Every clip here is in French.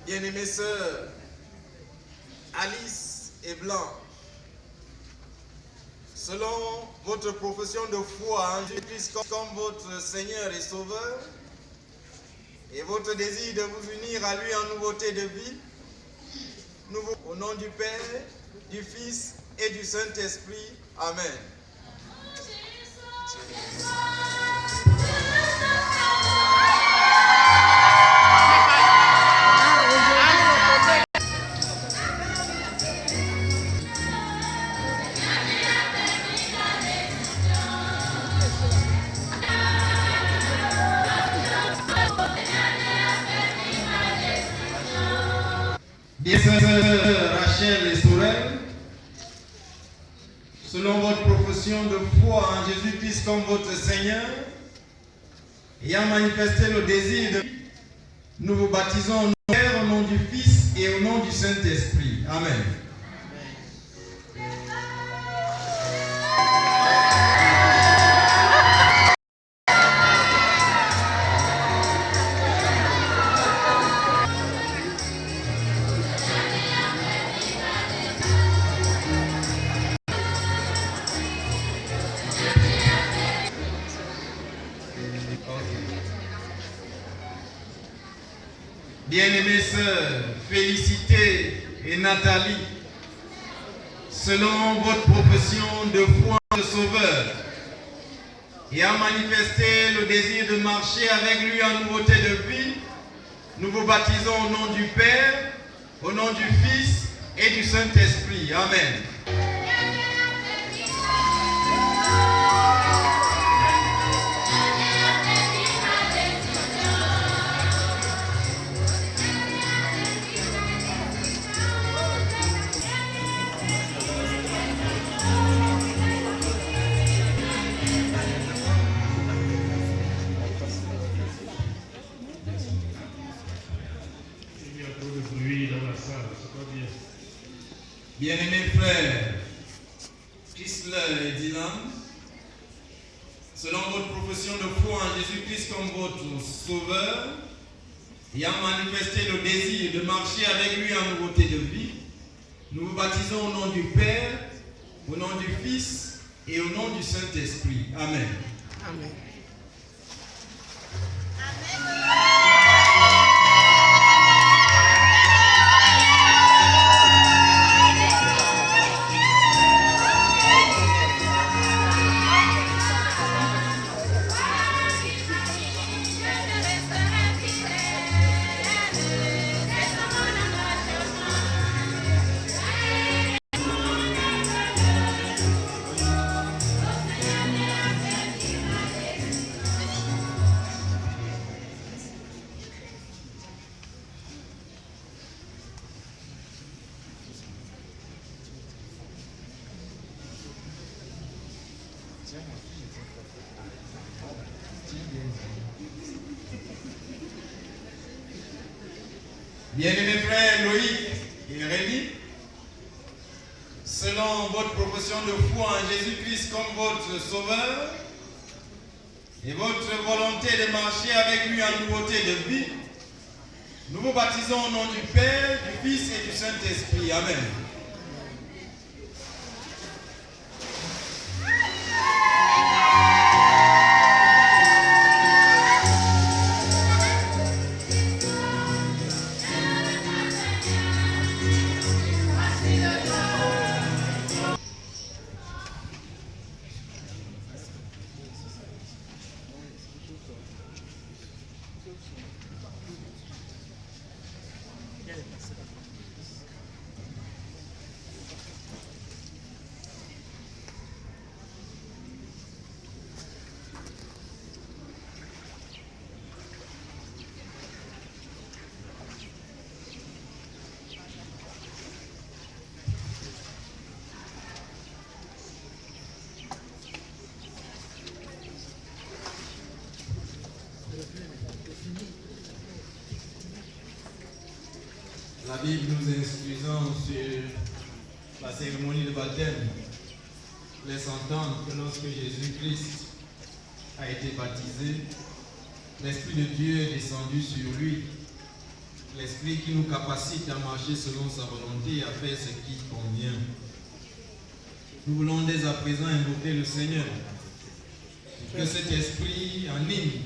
Bien-aimées sœurs Alice et Blanche, selon votre profession de foi en Jésus-Christ comme votre Seigneur et Sauveur, et votre désir de vous unir à lui en nouveauté de vie, nous vous, au nom du Père, du Fils et du Saint-Esprit. Amen. Bien, sœur Rachel et Sorel, selon votre profession de foi en Jésus-Christ comme votre Seigneur, ayant manifesté le désir de nous vous baptisons au nom du Fils et au nom du Saint-Esprit. Amen. Bien-aimées sœurs, Félicité et Nathalie, selon votre profession de foi de Sauveur, et à manifester le désir de marcher avec lui en nouveauté de vie, nous vous baptisons au nom du Père, au nom du Fils et du Saint-Esprit. Amen. Bien-aimés frères, Chrysler et Dylan, selon votre profession de foi en Jésus-Christ comme votre Sauveur, ayant manifesté le désir de marcher avec lui en nouveauté de vie, nous vous baptisons au nom du Père, au nom du Fils et au nom du Saint-Esprit. Amen. Amen. Bien-aimés frères Loïc et Rémi, selon votre profession de foi en Jésus-Christ comme votre Sauveur et votre volonté de marcher avec lui en nouveauté de vie, nous vous baptisons au nom du Père, du Fils et du Saint-Esprit. Amen. La Bible nous instruisant sur la cérémonie de baptême laisse entendre que lorsque Jésus-Christ a été baptisé, l'Esprit de Dieu est descendu sur lui. l'Esprit qui nous capacite à marcher selon sa volonté et à faire ce qui convient. Nous voulons dès à présent invoquer le Seigneur. Que cet esprit anime.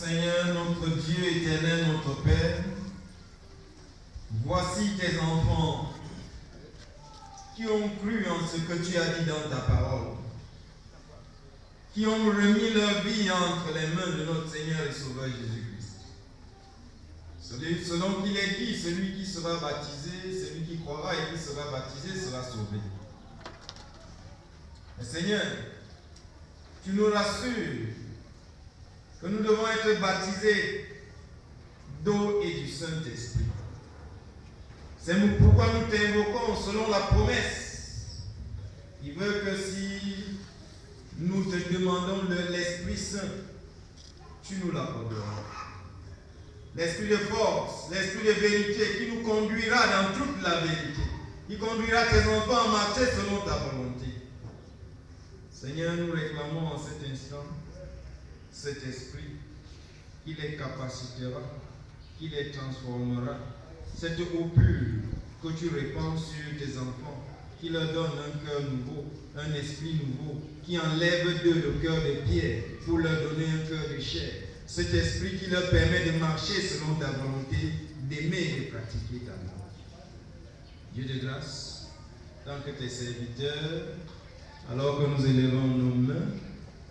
Seigneur, notre Dieu éternel, notre Père, voici tes enfants qui ont cru en ce que tu as dit dans ta parole, qui ont remis leur vie entre les mains de notre Seigneur et Sauveur Jésus-Christ. Selon qu'il est dit, celui qui sera baptisé, celui qui croira et qui sera baptisé sera sauvé. Mais Seigneur, tu nous rassures que nous devons être baptisés d'eau et du Saint-Esprit. C'est pourquoi nous t'invoquons selon la promesse qui veut que si nous te demandons de l'Esprit Saint, tu nous l'accorderas. L'Esprit de force, l'Esprit de vérité qui nous conduira dans toute la vérité, qui conduira tes enfants à marcher selon ta volonté. Seigneur, nous réclamons en cet instant cet esprit qui les capacitera, qui les transformera, cette eau pure que tu répands sur tes enfants, qui leur donne un cœur nouveau, un esprit nouveau, qui enlève d'eux le cœur de pierre pour leur donner un cœur de chair. Cet esprit qui leur permet de marcher selon ta volonté, d'aimer et de pratiquer ta loi. Dieu de grâce, tant que tes serviteurs, alors que nous élevons nos mains,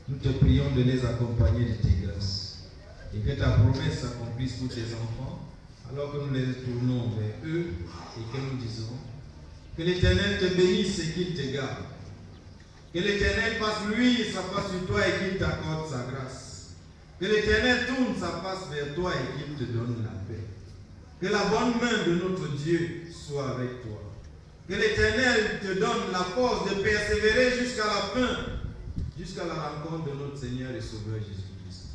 nous te prions de les accompagner de tes grâces. Et que ta promesse s'accomplisse pour tes enfants, alors que nous les tournons vers eux et que nous disons que l'Éternel te bénisse et qu'il te garde. Que l'Éternel fasse luire sa face sur toi et qu'il t'accorde sa grâce. Que l'Éternel tourne sa face vers toi et qu'il te donne la paix. Que la bonne main de notre Dieu soit avec toi. Que l'Éternel te donne la force de persévérer jusqu'à la fin, jusqu'à la rencontre de notre Seigneur et Sauveur Jésus-Christ.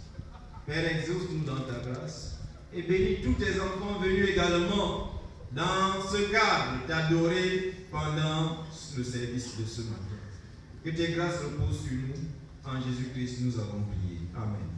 Père, exauce-nous dans ta grâce et bénis tous tes enfants venus également dans ce cadre t'adorer pendant le service de ce matin. Que tes grâces reposent sur nous. En Jésus-Christ, nous avons prié. Amen.